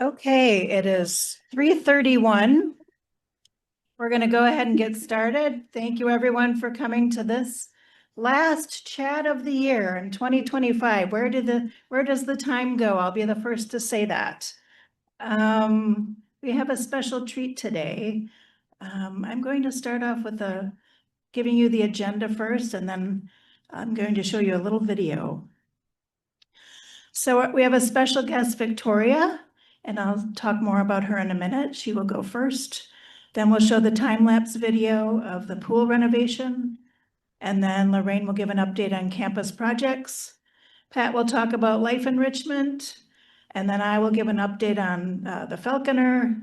Okay, it is 3:31. We're going to go ahead and get started. Thank you everyone for coming to this last chat of the year in 2025. Where does the time go? I'll be the first to say that. We have a special treat today. I'm going to start off with giving you the agenda first, and then I'm going to show you a little video. So we have a special guest, Victoria, and I'll talk more about her in a minute. She will go first. Then we'll show the time-lapse video of the pool renovation. And then Lorraine will give an update on campus projects. Pat will talk about life enrichment. And then I will give an update on the Falconer,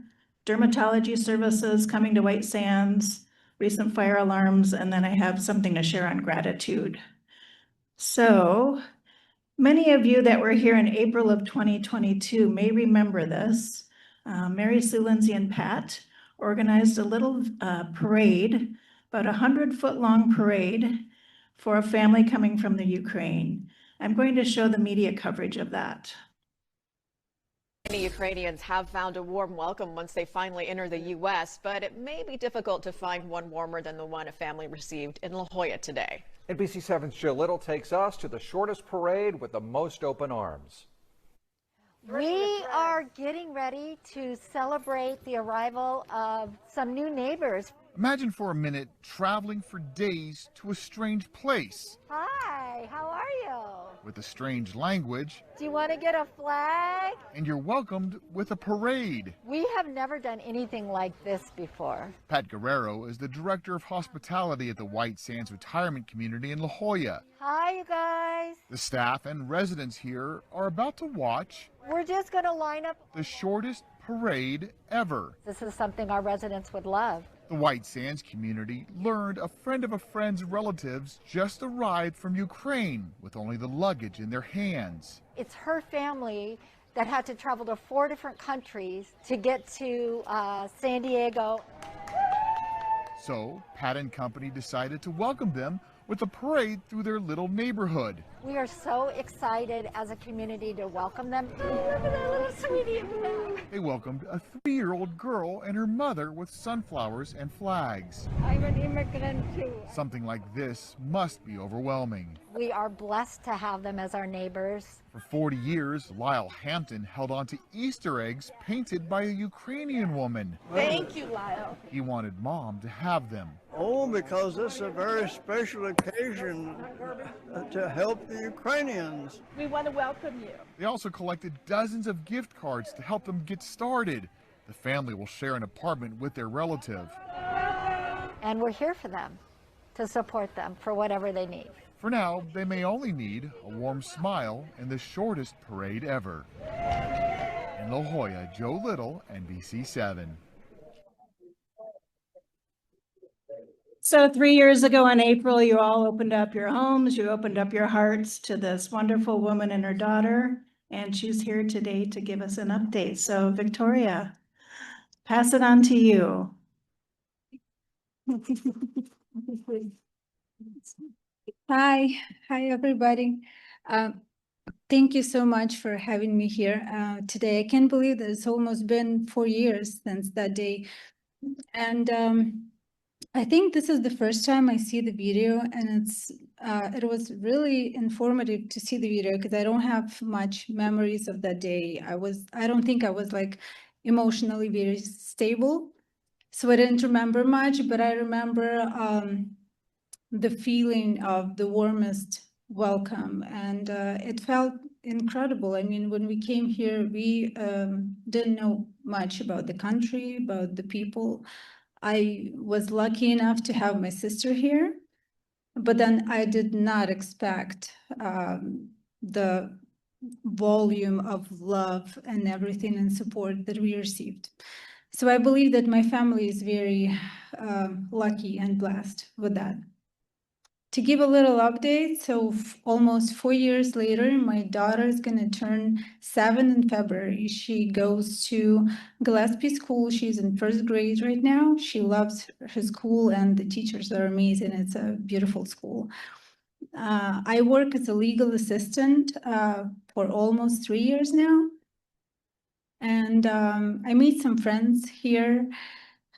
dermatology services coming to White Sands, recent fire alarms, and then I have something to share on gratitude. So many of you that were here in April of 2022 may remember this. Mary Sue, Lindsay, and Pat organized a little parade, about 100-foot long parade for a family coming from the Ukraine. I'm going to show the media coverage of that. Many Ukrainians have found a warm welcome once they finally enter the U.S., but it may be difficult to find one warmer than the one a family received in La Jolla today. NBC7's Jill Little takes us to the shortest parade with the most open arms. We are getting ready to celebrate the arrival of some new neighbors. Imagine for a minute traveling for days to a strange place. Hi, how are you? With a strange language. Do you want to get a flag? And you're welcomed with a parade. We have never done anything like this before. Pat Guerrero is the director of hospitality at the White Sands retirement community in La Jolla. Hi, you guys. The staff and residents here are about to watch. We're just going to line up. The shortest parade ever. This is something our residents would love. The White Sands community learned a friend of a friend's relatives just arrived from Ukraine with only the luggage in their hands. It's her family that had to travel to 4 different countries to get to San Diego. So Pat and company decided to welcome them with a parade through their little neighborhood. We are so excited as a community to welcome them. Look at that little sweetie in the back. They welcomed a 3-year-old girl and her mother with sunflowers and flags. I'm an immigrant too. Something like this must be overwhelming. We are blessed to have them as our neighbors. For 40 years, Lyle Hampton held on to Easter eggs painted by a Ukrainian woman. Thank you, Lyle. He wanted Mom to have them. Oh, because this is a very special occasion to help the Ukrainians. We want to welcome you. They also collected dozens of gift cards to help them get started. The family will share an apartment with their relative. And we're here for them, to support them for whatever they need. For now, they may only need a warm smile and the shortest parade ever. In La Jolla, Joe Little, NBC7. So 3 years ago in April, you all opened up your homes, you opened up your hearts to this wonderful woman and her daughter, and she's here today to give us an update. So Victoria, pass it on to you. Hi everybody. Thank you so much for having me here today. I can't believe that it's almost been 4 years since that day. And I think this is the first time I see the video, and it was really informative to see the video because I don't have much memories of that day. I don't think I was like emotionally very stable, so I didn't remember much, but I remember the feeling of the warmest welcome, and it felt incredible. I mean, when we came here, we didn't know much about the country, about the people. I was lucky enough to have my sister here, but then I did not expect the volume of love and everything and support that we received. So I believe that my family is very lucky and blessed with that. To give a little update, so almost 4 years later, my daughter is going to turn 7 in February. She goes to Gillespie School. She's in 1st grade right now. She loves her school and the teachers are amazing. It's a beautiful school. I work as a legal assistant for almost 3 years now. and I made some friends here.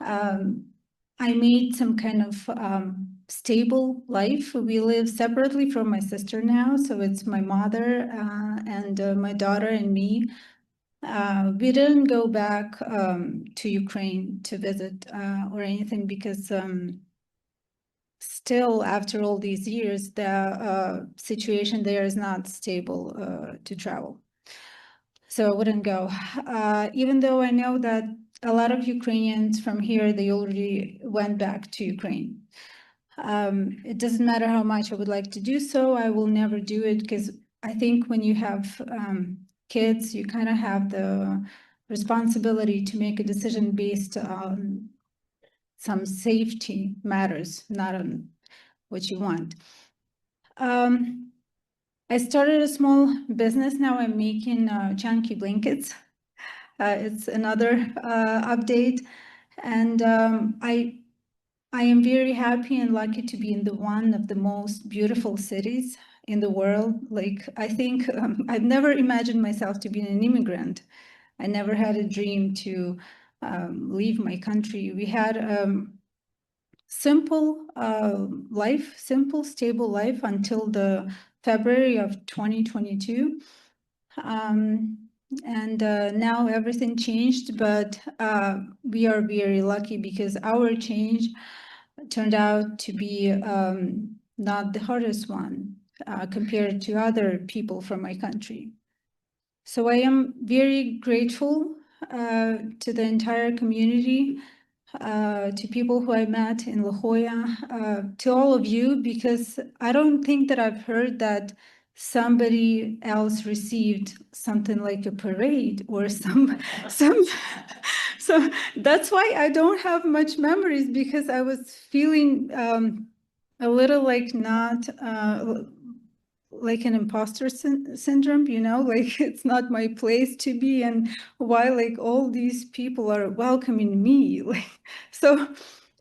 I made some kind of stable life. We live separately from my sister now, so it's my mother and my daughter and me. We didn't go back to Ukraine to visit or anything because still, after all these years, the situation there is not stable to travel. So I wouldn't go. Even though I know that a lot of Ukrainians from here, they already went back to Ukraine. It doesn't matter how much I would like to do so, I will never do it because I think when you have kids, you kind of have the responsibility to make a decision based on some safety matters, not on what you want. I started a small business now. I'm making chunky blankets. It's another update, and I am very happy and lucky to be in the one of the most beautiful cities in the world. Like, I think I've never imagined myself to be an immigrant. I never had a dream to leave my country. We had simple life, simple, stable life until the February of 2022. And now everything changed, but we are very lucky because our change turned out to be not the hardest one compared to other people from my country. So I am very grateful to the entire community, to people who I met in La Jolla, to all of you, because I don't think that I've heard that somebody else received something like a parade or some. So that's why I don't have much memories, because I was feeling a little like not like an imposter syndrome, you know, like it's not my place to be, and why like all these people are welcoming me. Like, so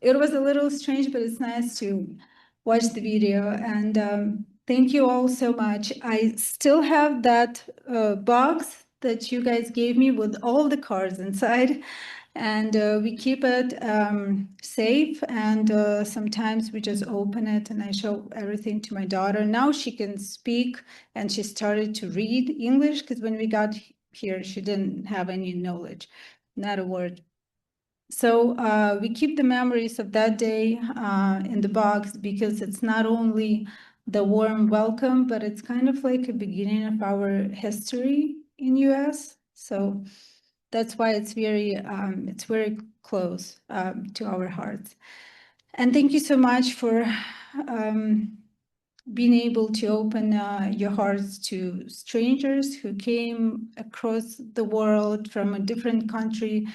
it was a little strange, but it's nice to watch the video. And thank you all so much. I still have that box that you guys gave me with all the cards inside. And we keep it safe, and sometimes we just open it and I show everything to my daughter. Now she can speak and she started to read English, because when we got here, she didn't have any knowledge, not a word. So we keep the memories of that day in the box, because it's not only the warm welcome, but it's kind of like a beginning of our history in US. So that's why it's very close to our hearts. And thank you so much for being able to open your hearts to strangers who came across the world from a different country.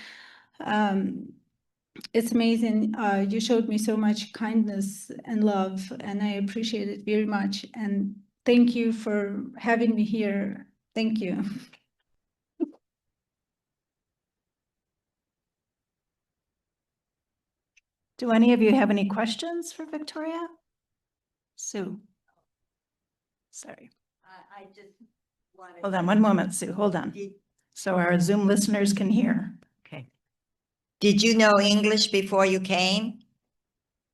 It's amazing. You showed me so much kindness and love, and I appreciate it very much. And thank you for having me here. Thank you. Do any of you have any questions for Victoria? Sue? Sorry. I just wanted. Hold on one moment, Sue. Hold on. So our Zoom listeners can hear. Okay. Did you know English before you came?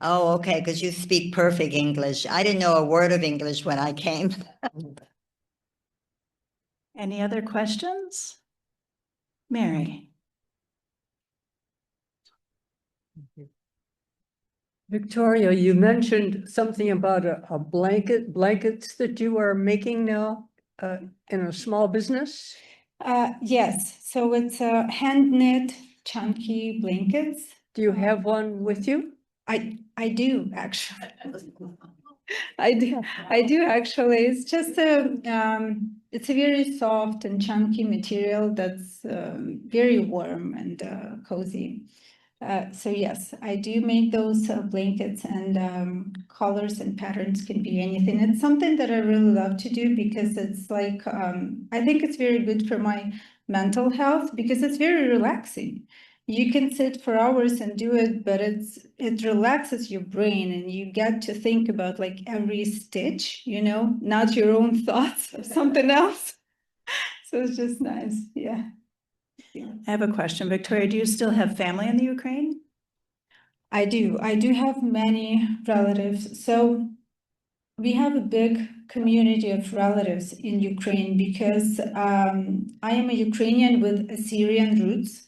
Oh, okay, because you speak perfect English. I didn't know a word of English when I came. Any other questions? Mary? Victoria, you mentioned something about a blankets that you are making now in a small business. Yes, so it's a hand knit chunky blankets. Do you have one with you? I do actually. I do actually. It's just it's a very soft and chunky material that's very warm and cozy. So yes, I do make those blankets, and colors and patterns can be anything. It's something that I really love to do, because it's like, I think it's very good for my mental health, because it's very relaxing. You can sit for hours and do it, but it relaxes your brain, and you get to think about like every stitch, you know, not your own thoughts of something else. So it's just nice. Yeah. I have a question. Victoria, do you still have family in the Ukraine? I do. I do have many relatives. So we have a big community of relatives in Ukraine because I am a Ukrainian with Assyrian roots.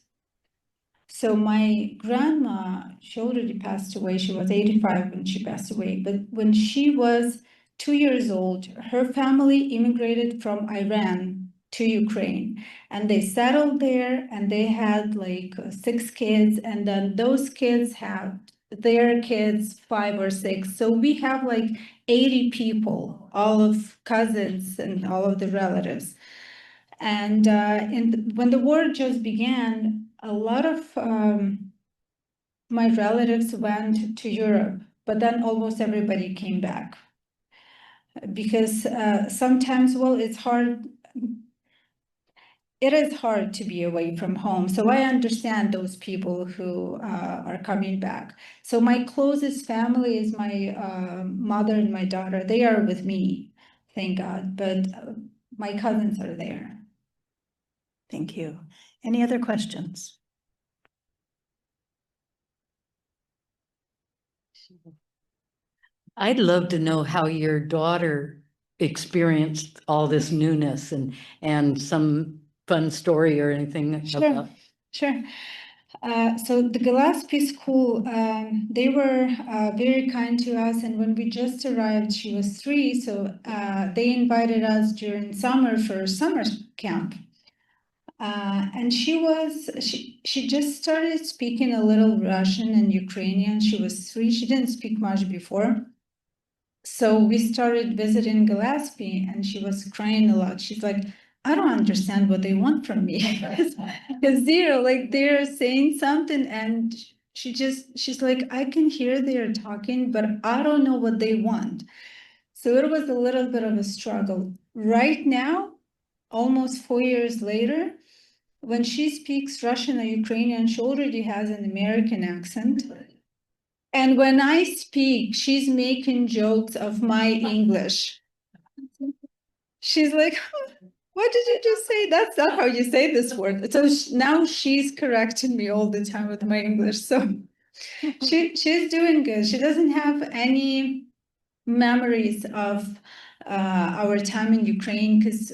So my grandma, she already passed away. She was 85 when she passed away. But when she was 2 years old, her family immigrated from Iran to Ukraine, and they settled there, and they had like 6 kids, and then those kids have their kids, 5 or 6. So we have like 80 people, all of cousins and all of the relatives. And when the war just began, a lot of my relatives went to Europe, but then almost everybody came back because sometimes, well, it's hard. It is hard to be away from home. So I understand those people who are coming back. So my closest family is my mother and my daughter. They are with me, thank God. But my cousins are there. Thank you. Any other questions? I'd love to know how your daughter experienced all this newness and some fun story or anything Sure, about. sure. So the Gillespie School, they were very kind to us, and when we just arrived, she was 3, so they invited us during summer for summer camp. And she just started speaking a little Russian and Ukrainian. She was 3. She didn't speak much before. So we started visiting Gillespie, and she was crying a lot. She's like, I don't understand what they want from me. Because they're saying something, and she's like, I can hear they're talking, but I don't know what they want. So it was a little bit of a struggle. Right now, almost 4 years later, when she speaks Russian or Ukrainian, she already has an American accent. And when I speak, she's making jokes of my English. She's like, what did you just say? That's not how you say this word. So now she's correcting me all the time with my English. So she's doing good. She doesn't have any memories of our time in Ukraine because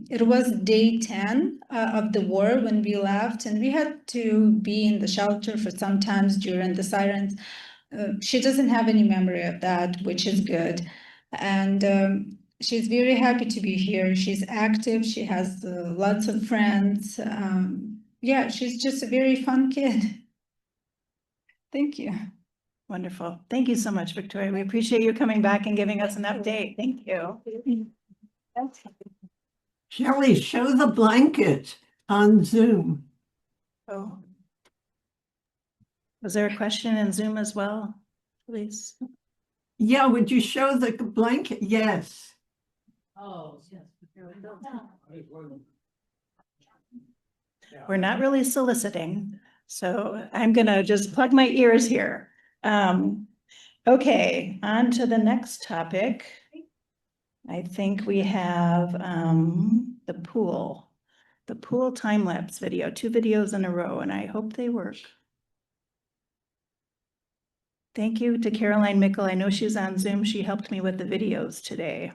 it was day 10 of the war when we left, and we had to be in the shelter for some times during the sirens. She doesn't have any memory of that, which is good. And she's very happy to be here. She's active. She has lots of friends. Yeah, she's just a very fun kid. Thank you. Wonderful. Thank you so much, Victoria. We appreciate you coming back and giving us an update. Thank you. Shelly, show the blanket on Zoom. Oh. Was there a question in Zoom as well, please? Yeah, would you show the blanket? Yes. Oh, yes. We're not really soliciting, so I'm gonna just plug my ears here. Okay, on to the next topic. I think we have the pool time-lapse video, 2 videos in a row, and I hope they work. Thank you to Caroline Mickle. I know she's on Zoom. She helped me with the videos today.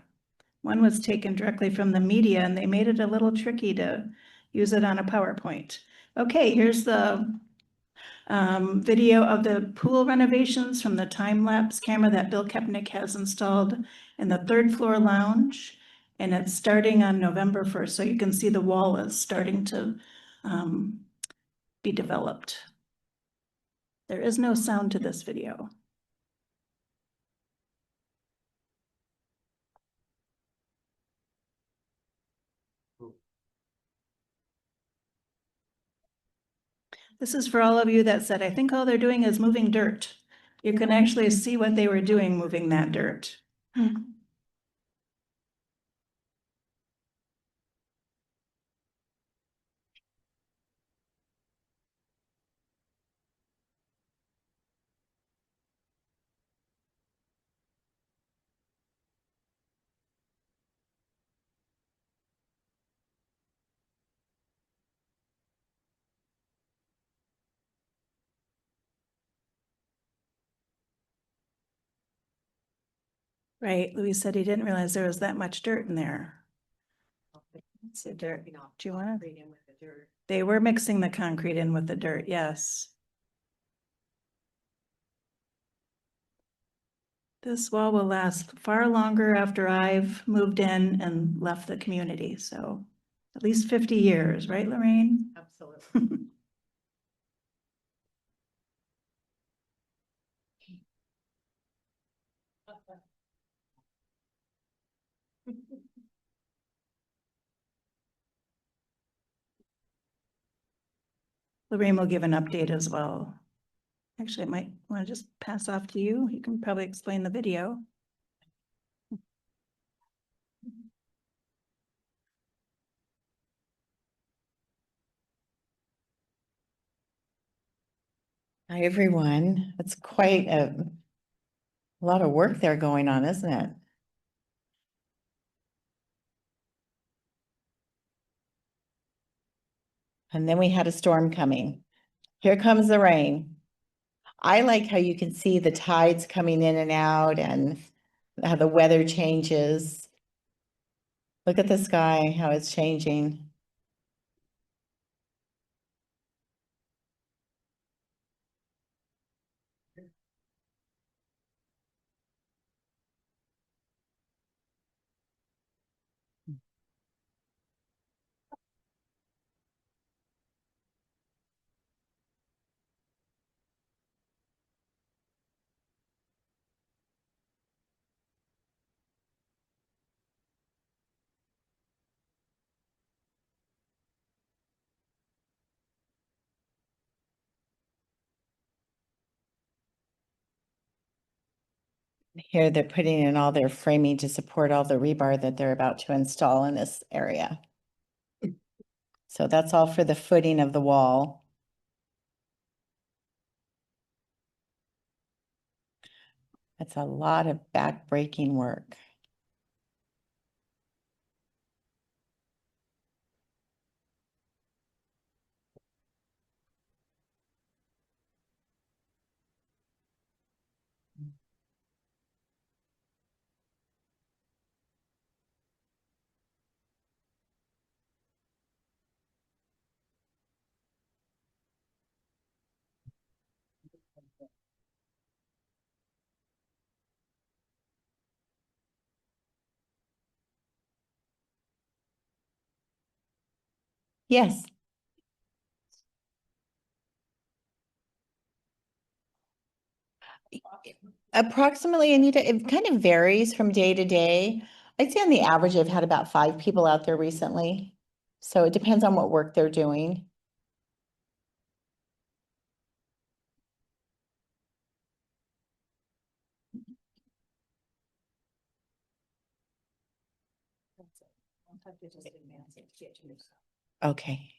One was taken directly from the media, and they made it a little tricky to use it on a PowerPoint. Okay, here's the video of the pool renovations from the time-lapse camera that Bill Kepnick has installed in the 3rd floor lounge. And it's starting on November 1st, so you can see the wall is starting to be developed. There is no sound to this video. This is for all of you that said, I think all they're doing is moving dirt. You can actually see what they were doing moving that dirt. Right, Louis said he didn't realize there was that much dirt in there. It's the dirt. Do you want to? They were mixing the concrete in with the dirt, yes. This wall will last far longer after I've moved in and left the community, so at least 50 years, right, Lorraine? Absolutely. Lorraine will give an update as well. Actually, I might want to just pass off to you. You can probably explain the video. Hi, everyone. It's quite a lot of work there going on, isn't it? And then we had a storm coming. Here comes the rain. I like how you can see the tides coming in and out and how the weather changes. Look at the sky, how it's changing. Here they're putting in all their framing to support all the rebar that they're about to install in this area. So that's all for the footing of the wall. That's a lot of back-breaking work. Yes. Approximately, Anita, it kind of varies from day to day. I'd say on the average, I've had about 5 people out there recently. So it depends on what work they're doing. Okay.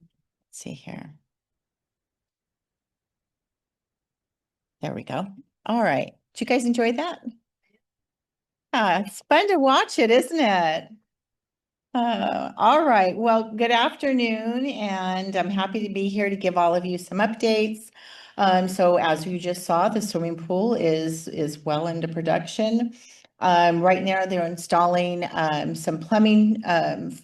Let's see here. There we go. All right. Did you guys enjoy that? It's fun to watch it, isn't it? All right. Well, good afternoon, and I'm happy to be here to give all of you some updates. So as you just saw, the swimming pool is well into production. Right now they're installing some plumbing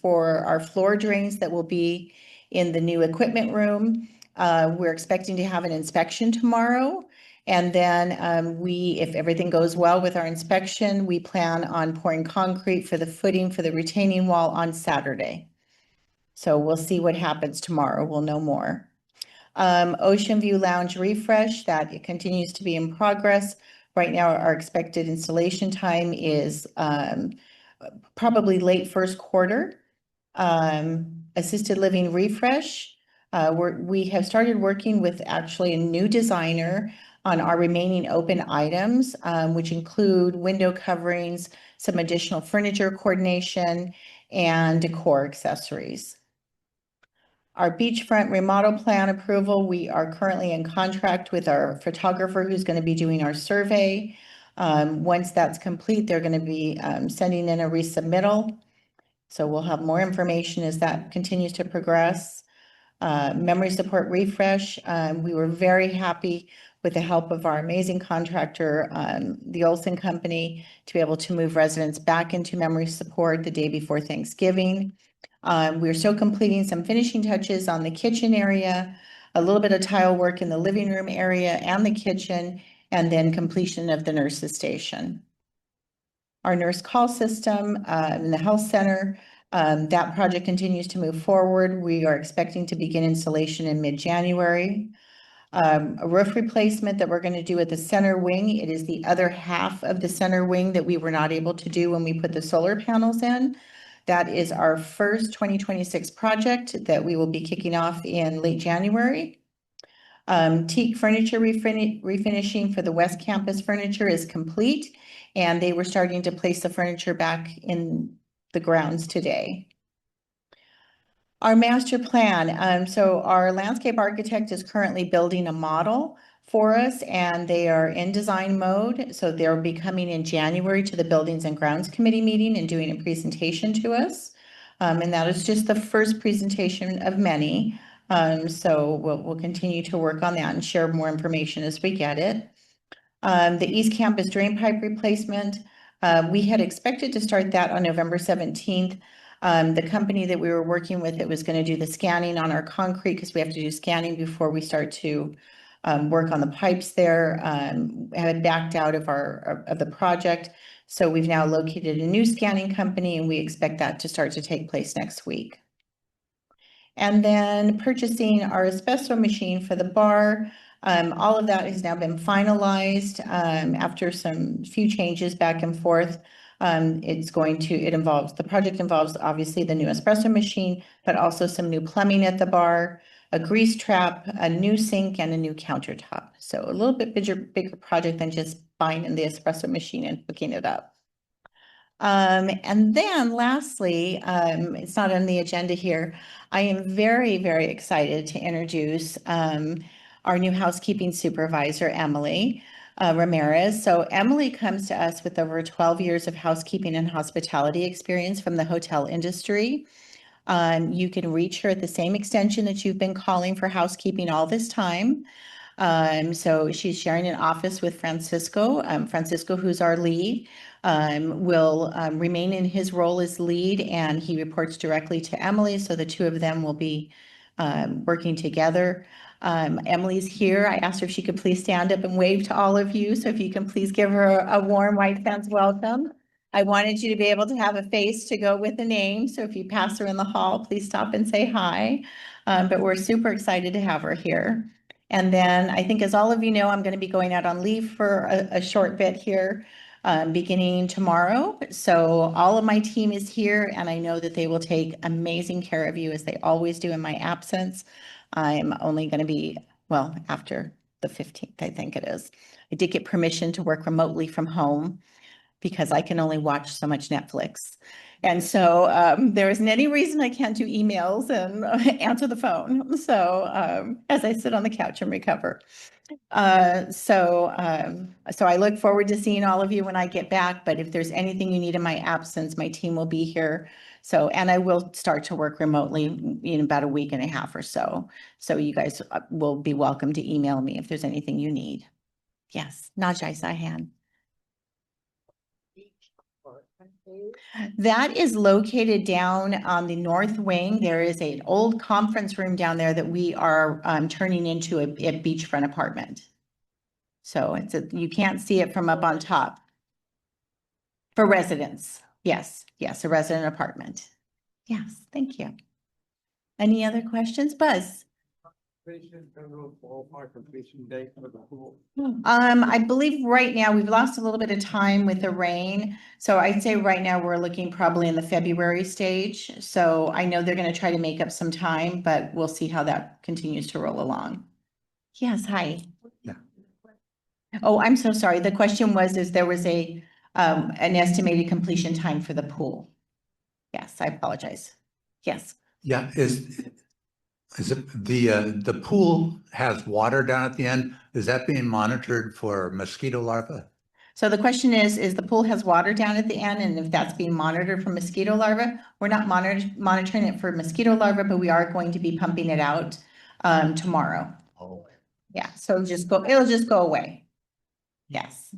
for our floor drains that will be in the new equipment room. We're expecting to have an inspection tomorrow. And then if everything goes well with our inspection, we plan on pouring concrete for the footing for the retaining wall on Saturday. So we'll see what happens tomorrow. We'll know more. Ocean View Lounge refresh, that it continues to be in progress. Right now, our expected installation time is probably late first quarter. Assisted living refresh. We have started working with actually a new designer on our remaining open items, which include window coverings, some additional furniture coordination, and decor accessories. Our beachfront remodel plan approval, we are currently in contract with our photographer who's going to be doing our survey. Once that's complete, they're going to be sending in a resubmittal. So we'll have more information as that continues to progress. memory support refresh. We were very happy with the help of our amazing contractor, the Olson Company, to be able to move residents back into memory support the day before Thanksgiving. We're still completing some finishing touches on the kitchen area, a little bit of tile work in the living room area and the kitchen, and then completion of the nurse's station. Our nurse call system in the health center, that project continues to move forward. We are expecting to begin installation in mid-January. A roof replacement that we're going to do at the center wing. It is the other half of the center wing that we were not able to do when we put the solar panels in. That is our first 2026 project that we will be kicking off in late January. Teak furniture refinishing for the West Campus furniture is complete, and they were starting to place the furniture back in the grounds today. Our master plan. So our landscape architect is currently building a model for us, and they are in design mode. So they'll be coming in January to the Buildings and Grounds Committee meeting and doing a presentation to us. And that is just the first presentation of many. So we'll continue to work on that and share more information as we get it. The East Campus drain pipe replacement. We had expected to start that on November 17th. The company that we were working with, it was going to do the scanning on our concrete, because we have to do scanning before we start to work on the pipes there. Had backed out of the project. So we've now located a new scanning company, and we expect that to start to take place next week. And then purchasing our espresso machine for the bar. All of that has now been finalized after some few changes back and forth. The project involves obviously the new espresso machine, but also some new plumbing at the bar, a grease trap, a new sink, and a new countertop. So a little bit bigger project than just buying in the espresso machine and hooking it up. And then lastly, it's not on the agenda here. I am very, very excited to introduce our new housekeeping supervisor, Emily Ramirez. So Emily comes to us with over 12 years of housekeeping and hospitality experience from the hotel industry. You can reach her at the same extension that you've been calling for housekeeping all this time. So she's sharing an office with Francisco. Francisco, who's our lead, will remain in his role as lead, and he reports directly to Emily. So the two of them will be working together. Emily's here. I asked her if she could please stand up and wave to all of you. So if you can please give her a warm White Sands welcome. I wanted you to be able to have a face to go with the name. So if you pass her in the hall, please stop and say hi. But we're super excited to have her here. And then I think, as all of you know, I'm going to be going out on leave for a short bit here, beginning tomorrow. So all of my team is here, and I know that they will take amazing care of you, as they always do in my absence. I'm only going to be, well, after the 15th, I think it is. I did get permission to work remotely from home, because I can only watch so much Netflix. And so there isn't any reason I can't do emails and answer the phone. So as I sit on the couch and recover. So I look forward to seeing all of you when I get back. But if there's anything you need in my absence, my team will be here. So, and I will start to work remotely in about a week and a half or so. So you guys will be welcome to email me if there's anything you need. Yes, Najai Sahan. That is located down on the north wing. There is an old conference room down there that we are turning into a beachfront apartment. So you can't see it from up on top. For residents. Yes, a resident apartment. Yes, thank you. Any other questions? Buzz? I believe right now we've lost a little bit of time with the rain. So I'd say right now we're looking probably in the February stage. So I know they're going to try to make up some time, but we'll see how that continues to roll along. Yes, hi. Yeah. Oh, I'm so sorry. The question was, there was an estimated completion time for the pool. Yes, I apologize. Yes. Yeah, is it the pool has water down at the end? Is that being monitored for mosquito larvae? So the question is the pool has water down at the end, and if that's being monitored for mosquito larvae? We're not monitoring it for mosquito larvae, but we are going to be pumping it out tomorrow. Oh. Yeah, so it'll just go away. Yes.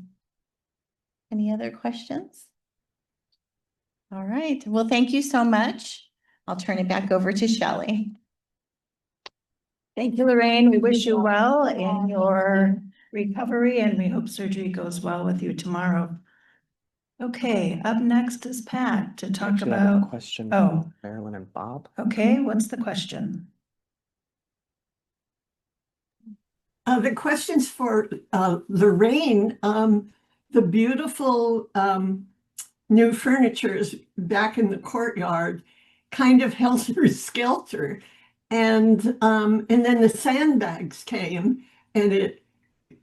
Any other questions? All right, well, thank you so much. I'll turn it back over to Shelly. Thank you, Lorraine. We wish you well in your recovery, and we hope surgery goes well with you tomorrow. Okay, up next is Pat to talk Actually, I have a about. question Oh, for Marilyn and Bob. okay, what's the question? The question's for Lorraine. The beautiful new furniture is back in the courtyard, kind of helter-skelter. And then the sandbags came and it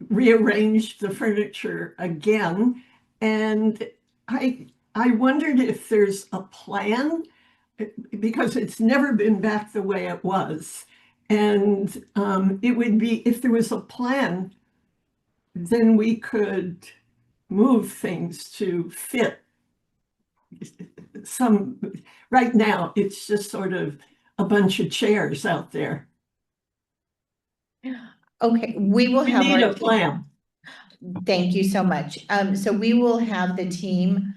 rearranged the furniture again. And I wondered if there's a plan, because it's never been back the way it was. And it would be, if there was a plan, then we could move things to fit some. Right now, it's just sort of a bunch of chairs out there. Okay, we will We have need our a plan. Thank you so much. So we will have the team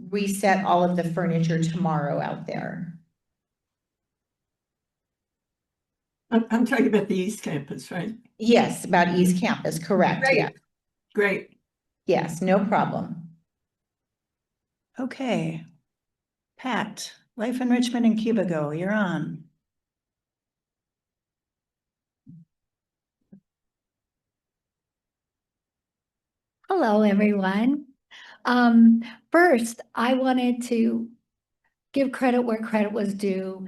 reset all of the furniture tomorrow out there. I'm talking about the East Campus, right? Yes, about East Campus, correct, Great. yeah. Great. Yes, no problem. Okay. Pat, Life Enrichment in Cubigo, you're on. Hello, everyone. First, I wanted to give credit where credit was due.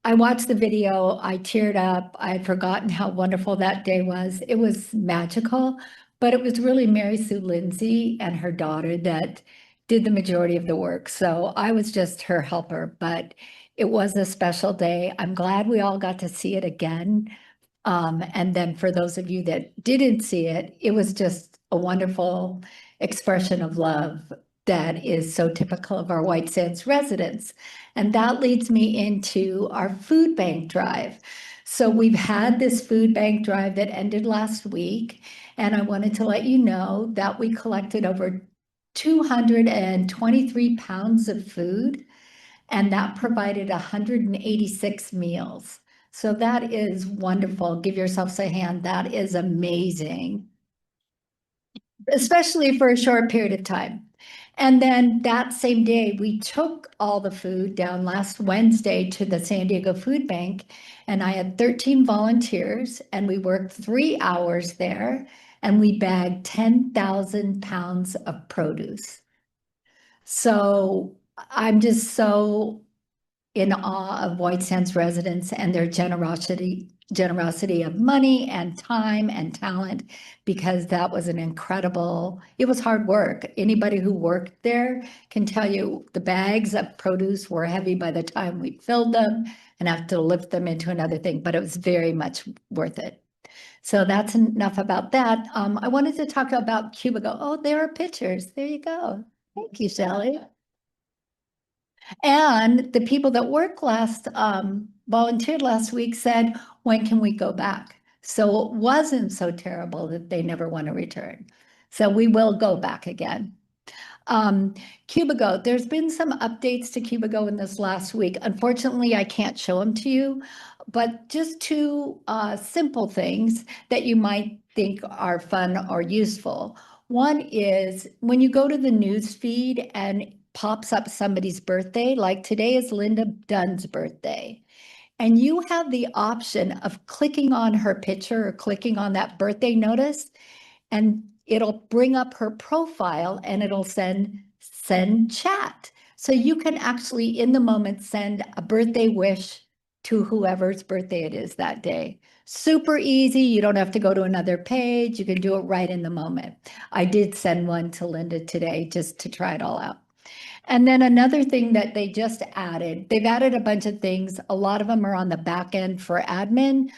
I watched the video, I teared up, I had forgotten how wonderful that day was. It was magical, but it was really Mary Sue Lindsay and her daughter that did the majority of the work. So I was just her helper, but it was a special day. I'm glad we all got to see it again. And then for those of you that didn't see it, it was just a wonderful expression of love that is so typical of our White Sands residents. And that leads me into our food bank drive. So we've had this food bank drive that ended last week, and I wanted to let you know that we collected over 223 pounds of food, and that provided 186 meals. So that is wonderful. Give yourselves a hand. That is amazing, especially for a short period of time. And then that same day, we took all the food down last Wednesday to the San Diego Food Bank, and I had 13 volunteers, and we worked 3 hours there, and we bagged 10,000 pounds of produce. So I'm just so in awe of White Sands residents and their generosity of money and time and talent, because that was it was hard work. Anybody who worked there can tell you the bags of produce were heavy by the time we filled them and have to lift them into another thing, but it was very much worth it. So that's enough about that. I wanted to talk about Cubigo. Oh, there are pictures. There you go. Thank you, Shelly. And the people that volunteered last week said, when can we go back? So it wasn't so terrible that they never want to return. So we will go back again. Cubigo, there's been some updates to Cubigo in this last week. Unfortunately, I can't show them to you, but just two simple things that you might think are fun or useful. One is when you go to the news feed and pops up somebody's birthday, like today is Linda Dunn's birthday, and you have the option of clicking on her picture or clicking on that birthday notice, and it'll bring up her profile and it'll send chat. So you can actually in the moment send a birthday wish to whoever's birthday it is that day. Super easy. You don't have to go to another page. You can do it right in the moment. I did send one to Linda today just to try it all out. And then another thing that they just added, they've added a bunch of things. A lot of them are on the back end for admin,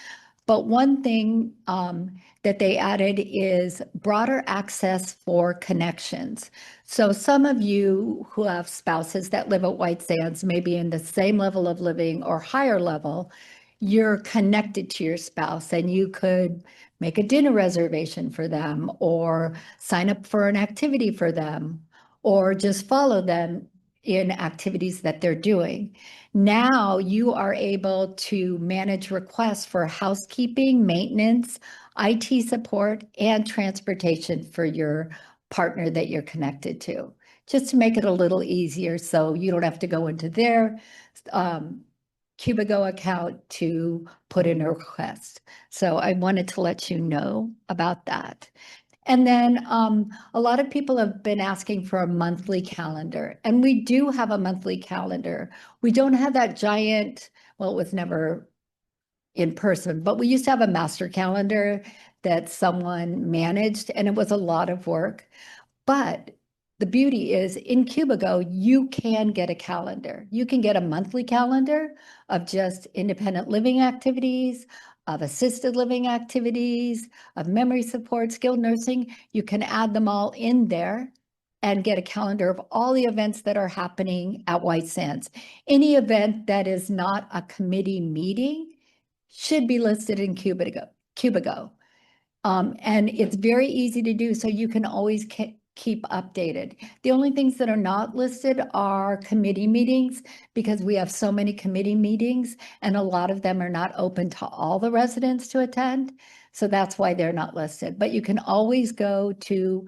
But one thing that they added is broader access for connections. So some of you who have spouses that live at White Sands, maybe in the same level of living or higher level, you're connected to your spouse and you could make a dinner reservation for them or sign up for an activity for them or just follow them in activities that they're doing. Now you are able to manage requests for housekeeping, maintenance, IT support, and transportation for your partner that you're connected to, just to make it a little easier so you don't have to go into their Cubigo account to put in a request. So I wanted to let you know about that. And then a lot of people have been asking for a monthly calendar, and we do have a monthly calendar. We don't have that giant, well, it was never in person, but we used to have a master calendar that someone managed, and it was a lot of work. But the beauty is in Cubigo, you can get a calendar. You can get a monthly calendar of just independent living activities, of assisted living activities, of memory support, skilled nursing. You can add them all in there and get a calendar of all the events that are happening at White Sands. Any event that is not a committee meeting should be listed in Cubigo. And it's very easy to do, so you can always keep updated. The only things that are not listed are committee meetings, because we have so many committee meetings and a lot of them are not open to all the residents to attend. So that's why they're not listed. But you can always go to,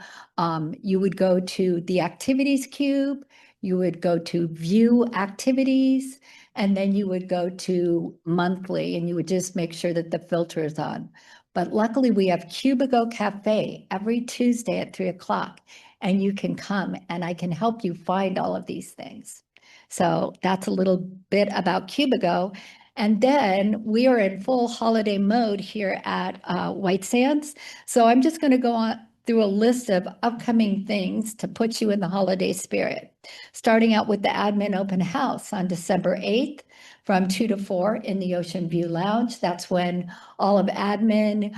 you would go to the activities cube, you would go to view activities, and then you would go to monthly and you would just make sure that the filter is on. But luckily we have Cubigo Cafe every Tuesday at 3:00, and you can come and I can help you find all of these things. So that's a little bit about Cubigo. And then we are in full holiday mode here at White Sands. So I'm just going to go on through a list of upcoming things to put you in the holiday spirit. Starting out with the admin open house on December 8th from 2 to 4 in the Ocean View Lounge. That's when all of admin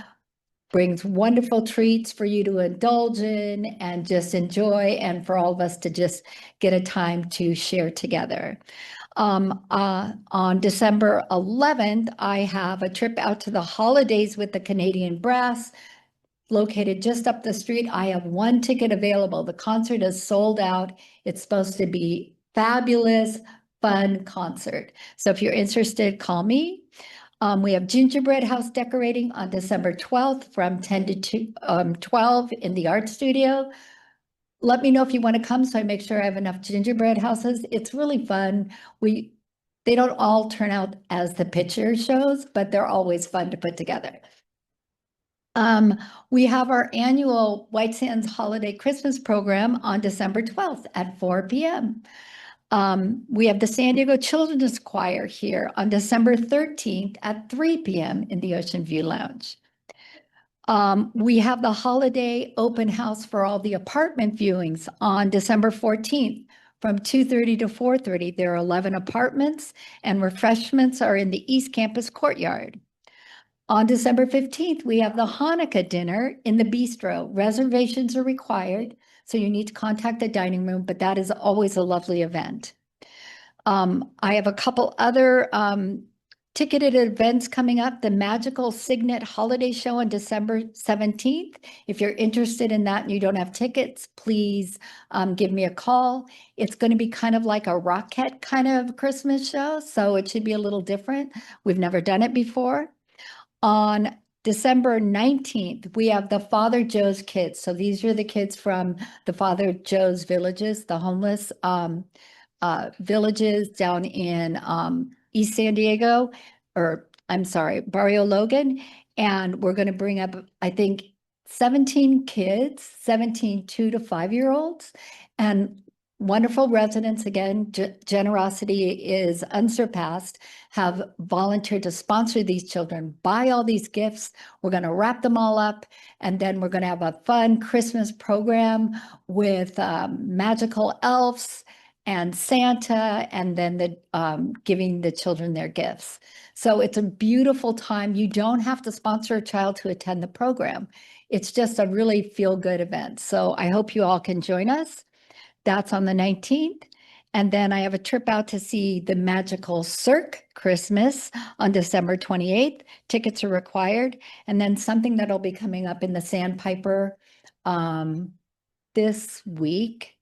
brings wonderful treats for you to indulge in and just enjoy, and for all of us to just get a time to share together. On December 11th, I have a trip out to the holidays with the Canadian Brass, located just up the street. I have one ticket available. The concert is sold out. It's supposed to be fabulous, fun concert. So if you're interested, call me. We have gingerbread house decorating on December 12th from 10 to 12 in the art studio. Let me know if you want to come so I make sure I have enough gingerbread houses. It's really fun. They don't all turn out as the picture shows, but they're always fun to put together. We have our annual White Sands Holiday Christmas program on December 12th at 4 p.m. We have the San Diego Children's Choir here on December 13th at 3 p.m. in the Ocean View Lounge. We have the holiday open house for all the apartment viewings on December 14th from 2:30 to 4:30. There are 11 apartments and refreshments are in the East Campus courtyard. On December 15th, we have the Hanukkah dinner in the bistro. Reservations are required, so you need to contact the dining room, but that is always a lovely event. I have a couple other ticketed events coming up. The Magical Signet Holiday Show on December 17th. If you're interested in that and you don't have tickets, please give me a call. It's going to be kind of like a Rockette kind of Christmas show, so it should be a little different. We've never done it before. On December 19th, we have the Father Joe's kids. So these are the kids from the Father Joe's villages, the homeless villages down in East San Diego, or I'm sorry, Barrio Logan. And we're going to bring up, I think, 17 kids, 17 2 to 5-year-olds, and wonderful residents. Again, generosity is unsurpassed, have volunteered to sponsor these children, buy all these gifts. We're going to wrap them all up, and then we're going to have a fun Christmas program with magical elves and Santa, and then the giving the children their gifts. So it's a beautiful time. You don't have to sponsor a child to attend the program. It's just a really feel-good event. So I hope you all can join us. That's on the 19th. And then I have a trip out to see the magical Cirque Christmas on December 28th. Tickets are required. And then something that'll be coming up in the Sandpiper this week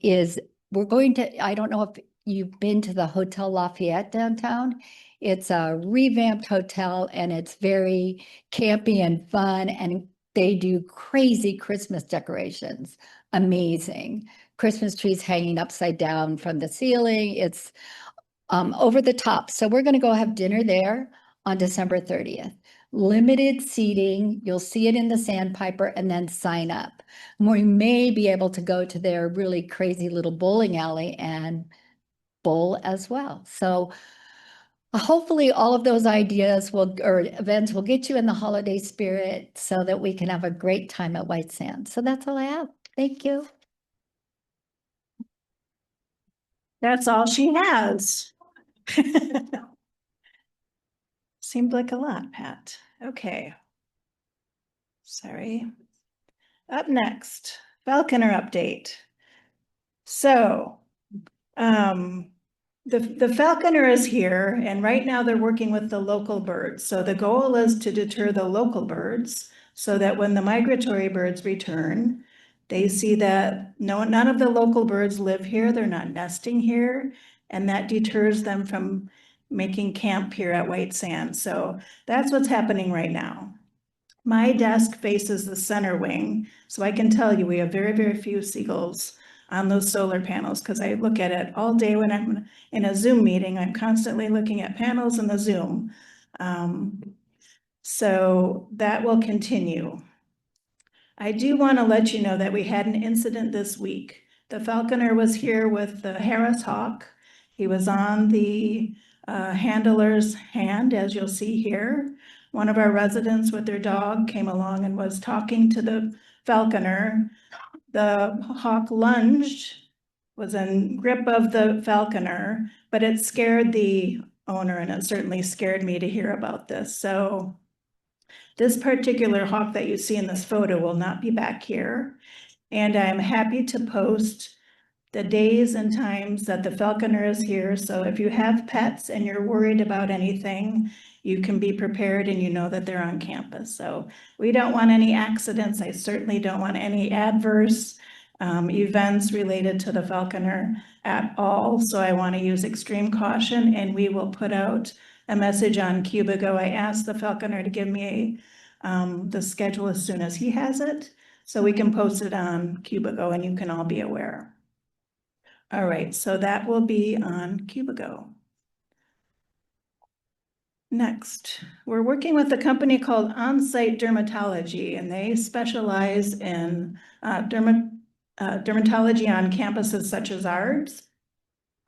is we're going to, I don't know if you've been to the Hotel Lafayette downtown. It's a revamped hotel and it's very campy and fun, and they do crazy Christmas decorations. Amazing. Christmas trees hanging upside down from the ceiling. It's over the top. So we're going to go have dinner there on December 30th. Limited seating. You'll see it in the Sandpiper, and then sign up. We may be able to go to their really crazy little bowling alley and bowl as well. So hopefully all of those ideas or events will get you in the holiday spirit so that we can have a great time at White Sands. So that's all I have. Thank you. That's all she has. Seemed like a lot, Pat. Okay. Sorry. Up next, falconer update. So, the falconer is here, and right now they're working with the local birds. So the goal is to deter the local birds so that when the migratory birds return, they see that none of the local birds live here, they're not nesting here, and that deters them from making camp here at White Sands. So that's what's happening right now. My desk faces the center wing, so I can tell you we have very, very few seagulls on those solar panels because I look at it all day when I'm in a Zoom meeting. I'm constantly looking at panels in the Zoom. So that will continue. I do want to let you know that we had an incident this week. The falconer was here with the Harris hawk. He was on the handler's hand, as you'll see here. One of our residents with their dog came along and was talking to the falconer. The hawk lunged, was in grip of the falconer, but it scared the owner, and it certainly scared me to hear about this. So this particular hawk that you see in this photo will not be back here. And I'm happy to post the days and times that the falconer is here. So if you have pets and you're worried about anything, you can be prepared and you know that they're on campus. So we don't want any accidents. I certainly don't want any adverse events related to the falconer at all. So I want to use extreme caution, and we will put out a message on Cubigo. I asked the falconer to give me the schedule as soon as he has it, so we can post it on Cubigo and you can all be aware. All right, so that will be on Cubigo. Next, we're working with a company called On-Site Dermatology, and they specialize in dermatology on campuses such as ours.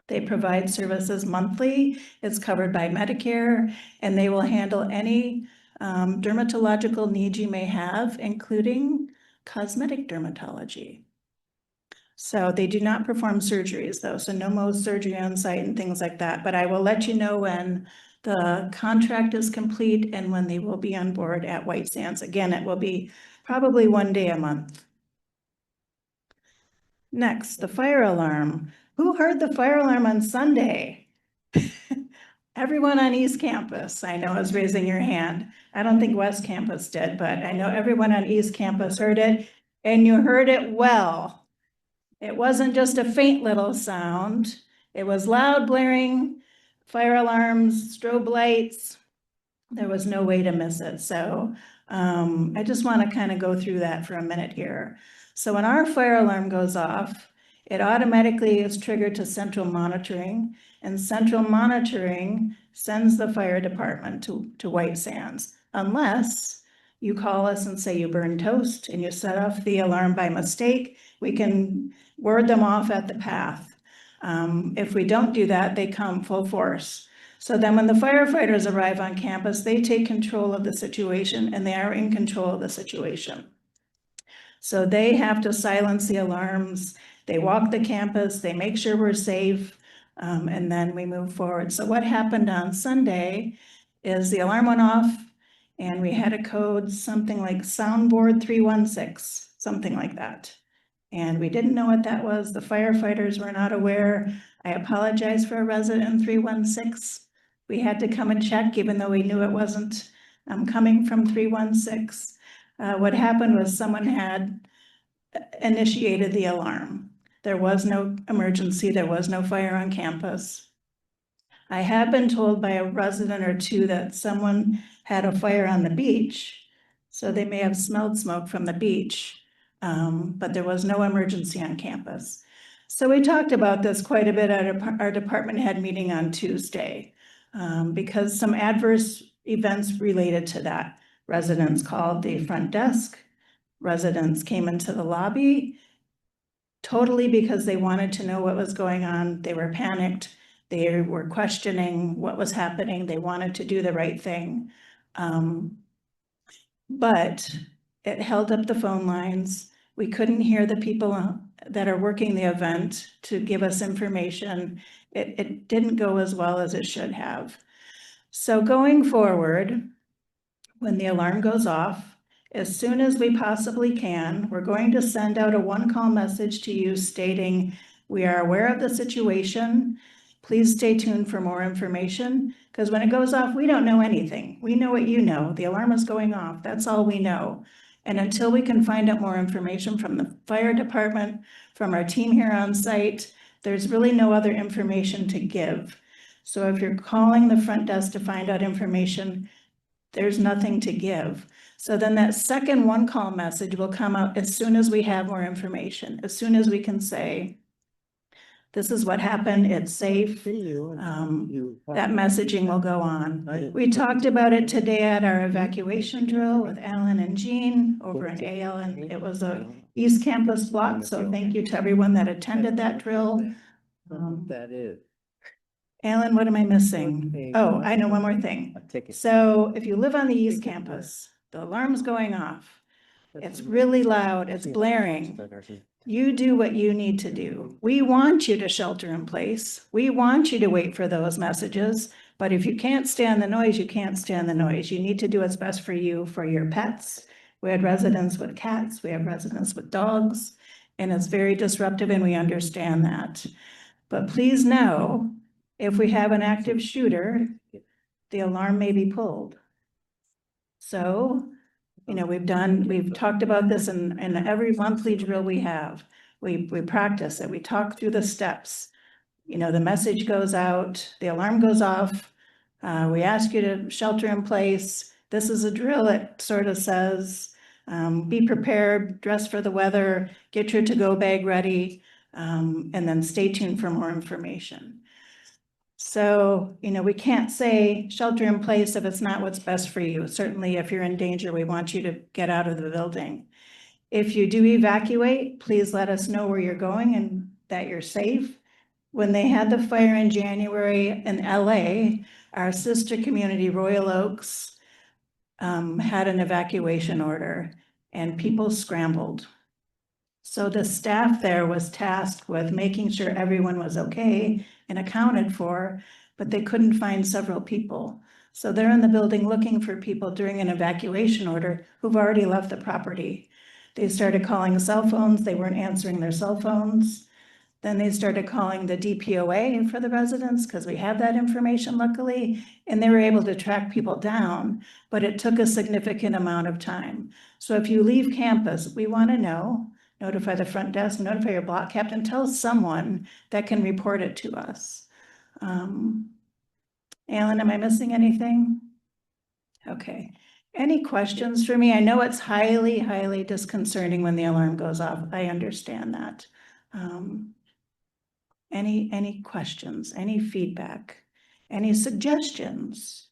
They provide services monthly. It's covered by Medicare, and they will handle any dermatological needs you may have, including cosmetic dermatology. So they do not perform surgeries though, so no Mohs surgery on site and things like that. But I will let you know when the contract is complete and when they will be on board at White Sands. Again, it will be probably one day a month. Next, the fire alarm. Who heard the fire alarm on Sunday? Everyone on East Campus, I know, is raising your hand. I don't think West Campus did, but I know everyone on East Campus heard it, and you heard it well. It wasn't just a faint little sound. It was loud, blaring fire alarms, strobe lights. There was no way to miss it. So I just want to kind of go through that for a minute here. So when our fire alarm goes off, it automatically is triggered to central monitoring, and central monitoring sends the fire department to White Sands, unless you call us and say you burned toast and you set off the alarm by mistake. We can ward them off at the path. If we don't do that, they come full force. So then when the firefighters arrive on campus, they take control of the situation, and they are in control of the situation. So they have to silence the alarms. They walk the campus, they make sure we're safe, and then we move forward. So what happened on Sunday is the alarm went off and we had a code, something like soundboard 316, something like that. And we didn't know what that was. The firefighters were not aware. I apologize for a resident in 316. We had to come and check, even though we knew it wasn't coming from 316. What happened was someone had initiated the alarm. There was no emergency. There was no fire on campus. I have been told by a resident or two that someone had a fire on the beach, so they may have smelled smoke from the beach, but there was no emergency on campus. So we talked about this quite a bit at our department head meeting on Tuesday, because some adverse events related to that. Residents called the front desk. Residents came into the lobby totally because they wanted to know what was going on. They were panicked. They were questioning what was happening. They wanted to do the right thing. But it held up the phone lines. We couldn't hear the people that are working the event to give us information. It didn't go as well as it should have. So going forward, when the alarm goes off, as soon as we possibly can, we're going to send out a one-call message to you stating, we are aware of the situation. Please stay tuned for more information, because when it goes off, we don't know anything. We know what you know. The alarm is going off. That's all we know. And until we can find out more information from the fire department, from our team here on site, there's really no other information to give. So if you're calling the front desk to find out information, there's nothing to give. So then that second one-call message will come out as soon as we have more information, as soon as we can say, this is what happened, it's safe. That messaging will go on. We talked about it today at our evacuation drill with Alan and Jean over in AL, and it was a East Campus block. So thank you to everyone that attended that drill. That is. Alan, what am I missing? Oh, I know one more thing. So if you live on the East Campus, the alarm's going off. It's really loud, it's blaring. You do what you need to do. We want you to shelter in place. We want you to wait for those messages. But if you can't stand the noise, you can't stand the noise. You need to do what's best for you, for your pets. We had residents with cats, we have residents with dogs, and it's very disruptive, and we understand that. But please know, if we have an active shooter, the alarm may be pulled. So, you know, we've talked about this in every monthly drill we have. We practice it, we talk through the steps. You know, the message goes out, the alarm goes off. We ask you to shelter in place. This is a drill. It sort of says, be prepared, dress for the weather, get your to-go bag ready, and then stay tuned for more information. So, you know, we can't say shelter in place if it's not what's best for you. Certainly, if you're in danger, we want you to get out of the building. If you do evacuate, please let us know where you're going and that you're safe. When they had the fire in January in LA, our sister community, Royal Oaks, had an evacuation order and people scrambled. So the staff there was tasked with making sure everyone was okay and accounted for, but they couldn't find several people. So they're in the building looking for people during an evacuation order who've already left the property. They started calling cell phones. They weren't answering their cell phones. Then they started calling the DPOA for the residents because we have that information luckily, and they were able to track people down, but it took a significant amount of time. So if you leave campus, we want to know, notify the front desk, notify your block captain, tell someone that can report it to us. Alan, am I missing anything? Okay. Any questions for me? I know it's highly, highly disconcerting when the alarm goes off. I understand that. Any questions, any feedback, any suggestions?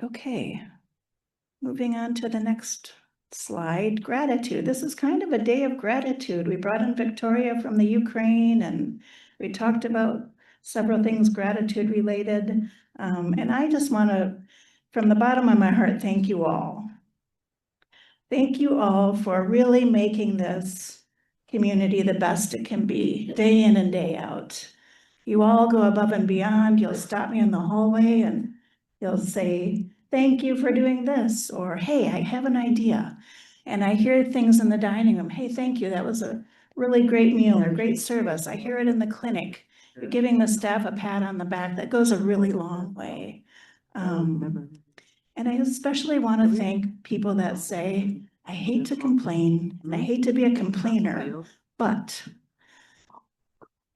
Okay, moving on to the next slide, gratitude. This is kind of a day of gratitude. We brought in Victoria from the Ukraine and we talked about several things gratitude related. And I just want to, from the bottom of my heart, thank you all. Thank you all for really making this community the best it can be, day in and day out. You all go above and beyond. You'll stop me in the hallway and you'll say, thank you for doing this, or hey, I have an idea. And I hear things in the dining room. Hey, thank you. That was a really great meal or great service. I hear it in the clinic. You're giving the staff a pat on the back. That goes a really long way. And I especially want to thank people that say, I hate to complain, and I hate to be a complainer, but.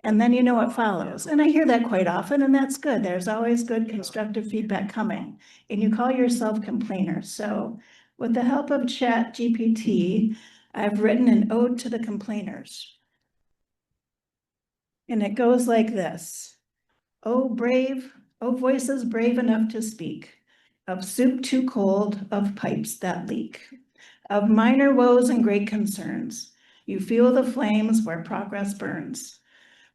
And then you know what follows. And I hear that quite often, and that's good. There's always good constructive feedback coming. And you call yourself complainers. So with the help of Chat GPT, I've written an ode to the complainers. And it goes like this. Oh, brave, oh, voices brave enough to speak, of soup too cold, of pipes that leak, of minor woes and great concerns. You feel the flames where progress burns.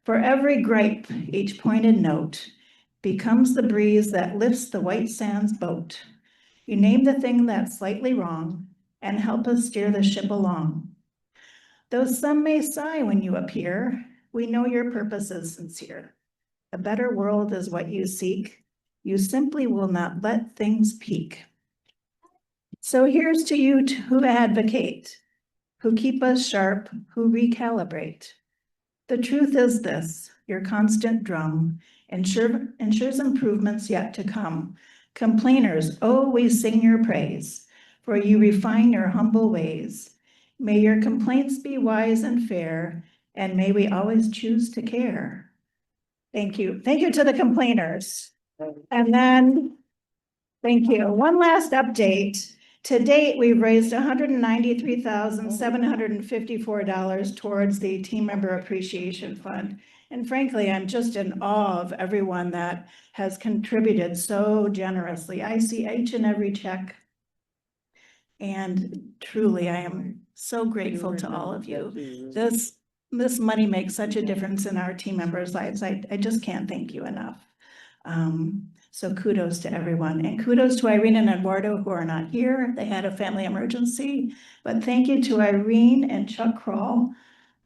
For every gripe, each pointed note becomes the breeze that lifts the white sands boat. You name the thing that's slightly wrong and help us steer the ship along. Though some may sigh when you appear, we know your purpose is sincere. A better world is what you seek. You simply will not let things peak. So here's to you who advocate, who keep us sharp, who recalibrate. The truth is this, your constant drum ensures improvements yet to come. Complainers, oh, we sing your praise, for you refine your humble ways. May your complaints be wise and fair, and may we always choose to care. Thank you. Thank you to the complainers. And then, thank you. One last update. To date, we've raised $193,754 towards the Team Member Appreciation Fund. And frankly, I'm just in awe of everyone that has contributed so generously. I see each and every check. And truly, I am so grateful to all of you. This money makes such a difference in our team members' lives. I just can't thank you enough. So kudos to everyone, and kudos to Irene and Eduardo who are not here. They had a family emergency, but thank you to Irene and Chuck Kroll,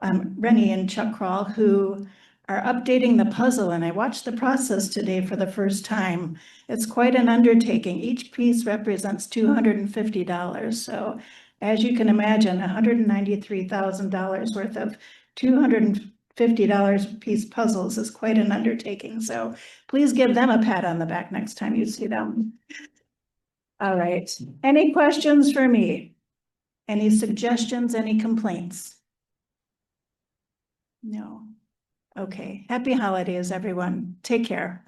Rennie and Chuck Kroll, who are updating the puzzle. And I watched the process today for the first time. It's quite an undertaking. Each piece represents $250. So as you can imagine, $193,000 worth of $250 piece puzzles is quite an undertaking. So please give them a pat on the back next time you see them. All right. Any questions for me? Any suggestions, any complaints? No. Okay. Happy holidays, everyone. Take care.